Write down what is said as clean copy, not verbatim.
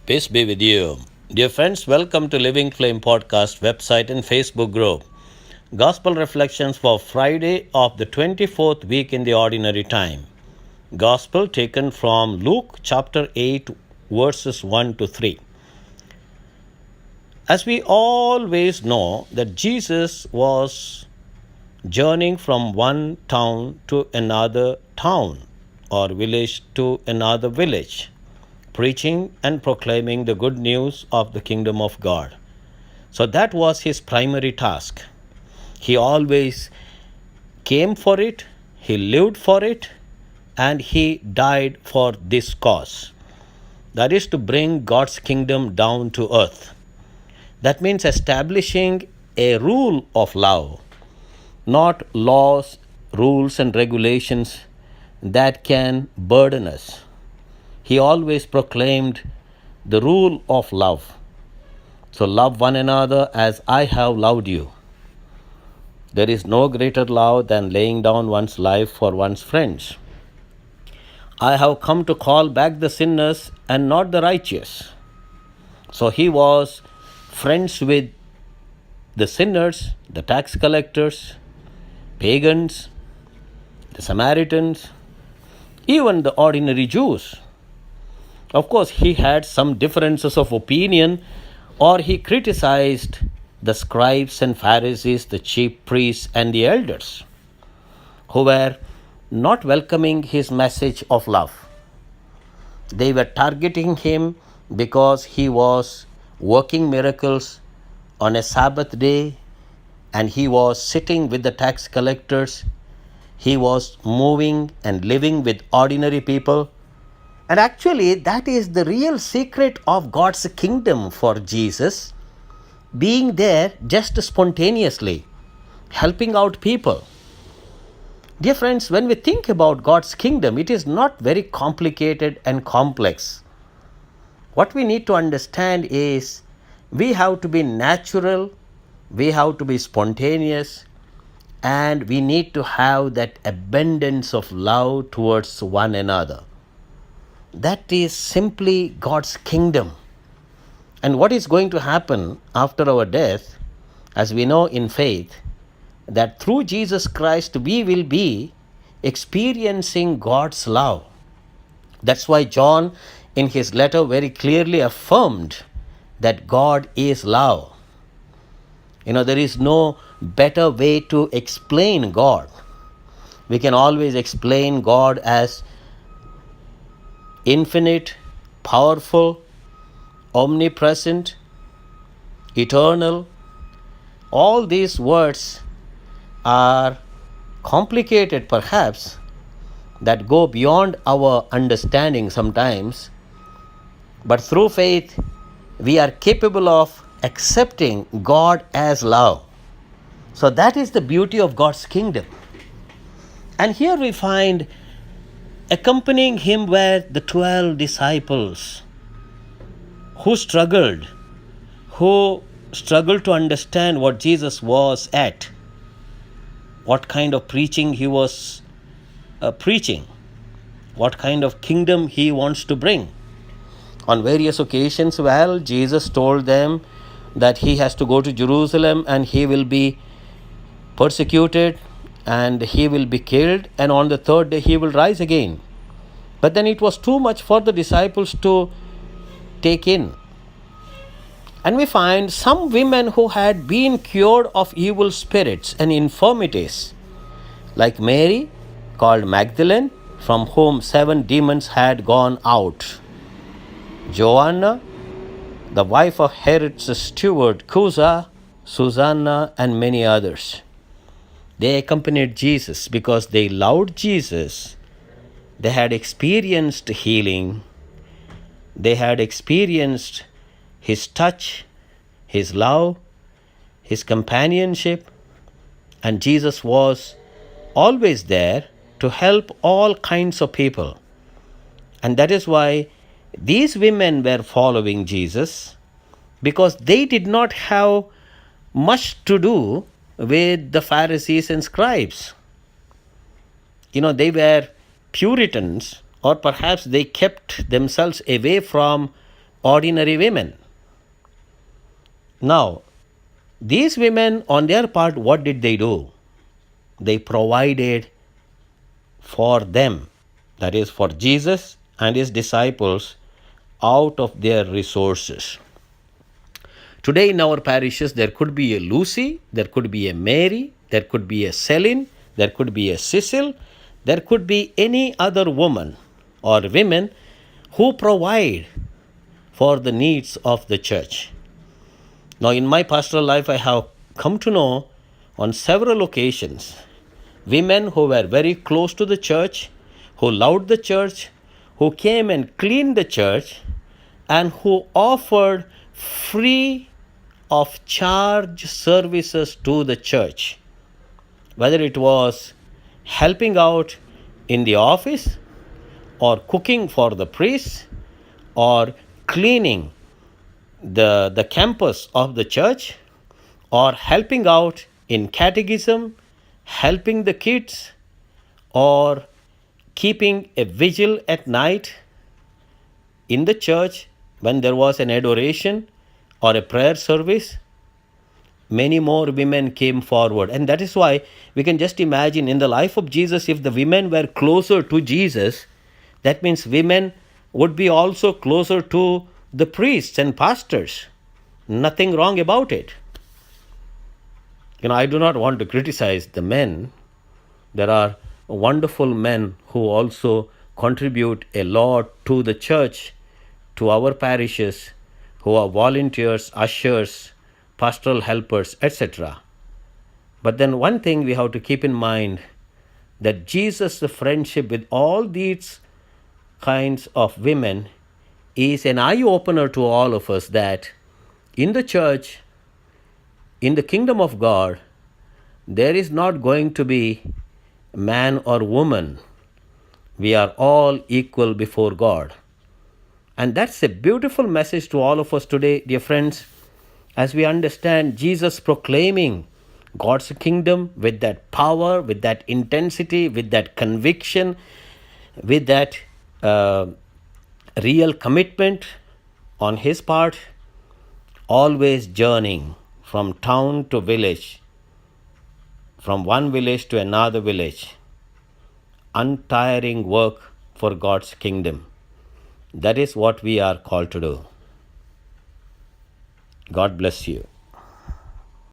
Peace be with you. Dear friends, welcome to Living Flame Podcast website and Facebook group. Gospel Reflections for Friday of the 24th week in the Ordinary Time. Gospel taken from Luke chapter 8 verses 1 to 3. As we always know that Jesus was journeying from one town to another town or village to another village, preaching and proclaiming the good news of the kingdom of God. So that was his primary task. He always came for it, he lived for it, and he died for this cause. That is to bring God's kingdom down to earth. That means establishing a rule of love, not laws, rules, and regulations that can burden us. He always proclaimed the rule of love. So love one another as I have loved you. There is no greater love than laying down one's life for one's friends. I have come to call back the sinners and not the righteous. So he was friends with the sinners, the tax collectors, pagans, the Samaritans, even the ordinary Jews. Of course, he had some differences of opinion, or he criticized the scribes and Pharisees, the chief priests, and the elders, who were not welcoming his message of love. They were targeting him because he was working miracles on a Sabbath day, and he was sitting with the tax collectors. He was moving and living with ordinary people. And actually, that is the real secret of God's kingdom for Jesus, being there just spontaneously, helping out people. Dear friends, when we think about God's kingdom, it is not very complicated and complex. What we need to understand is we have to be natural, we have to be spontaneous, and we need to have that abundance of love towards one another. That is simply God's kingdom. And what is going to happen after our death, as we know in faith, that through Jesus Christ we will be experiencing God's love. That's why John in his letter very clearly affirmed that God is love. There is no better way to explain God. We can always explain God as infinite, powerful, omnipresent, eternal. All these words are complicated perhaps, that go beyond our understanding sometimes. But through faith, we are capable of accepting God as love. So that is the beauty of God's kingdom. And here we find accompanying him were the 12 disciples who struggled to understand what Jesus was at, what kind of preaching he was preaching, what kind of kingdom he wants to bring. On various occasions, Jesus told them that he has to go to Jerusalem and he will be persecuted and he will be killed, and on the third day he will rise again. But then it was too much for the disciples to take in. And we find some women who had been cured of evil spirits and infirmities, like Mary, called Magdalene, from whom 7 demons had gone out; Joanna, the wife of Herod's steward Chuza, Susanna, and many others. They accompanied Jesus because they loved Jesus. They had experienced healing. They had experienced his touch, his love, his companionship, and Jesus was always there to help all kinds of people. And that is why these women were following Jesus, because they did not have much to do with the Pharisees and scribes. They were Puritans, or perhaps they kept themselves away from ordinary women. Now, these women, on their part, what did they do? They provided for them, that is, for Jesus and his disciples, out of their resources. Today in our parishes, there could be a Lucy, there could be a Mary, there could be a Celine, there could be a Cecil, there could be any other woman or women who provide for the needs of the church. Now, in my pastoral life, I have come to know on several occasions women who were very close to the church, who loved the church, who came and cleaned the church, and who offered free of charge services to the church. Whether it was helping out in the office, or cooking for the priests, or cleaning the campus of the church, or helping out in catechism, helping the kids, or keeping a vigil at night in the church when there was an adoration or a prayer service. Many more women came forward. And that is why we can just imagine in the life of Jesus, if the women were closer to Jesus, that means women would be also closer to the priests and pastors. Nothing wrong about it. I do not want to criticize the men. There are wonderful men who also contribute a lot to the church, to our parishes, who are volunteers, ushers, pastoral helpers, etc. But then one thing we have to keep in mind, that Jesus' friendship with all these kinds of women is an eye-opener to all of us, that in the church, in the kingdom of God, there is not going to be man or woman. We are all equal before God. And that's a beautiful message to all of us today, dear friends, as we understand Jesus proclaiming God's kingdom with that power, with that intensity, with that conviction, with that real commitment on his part, always journeying from town to village, from one village to another village, untiring work for God's kingdom. That is what we are called to do. God bless you.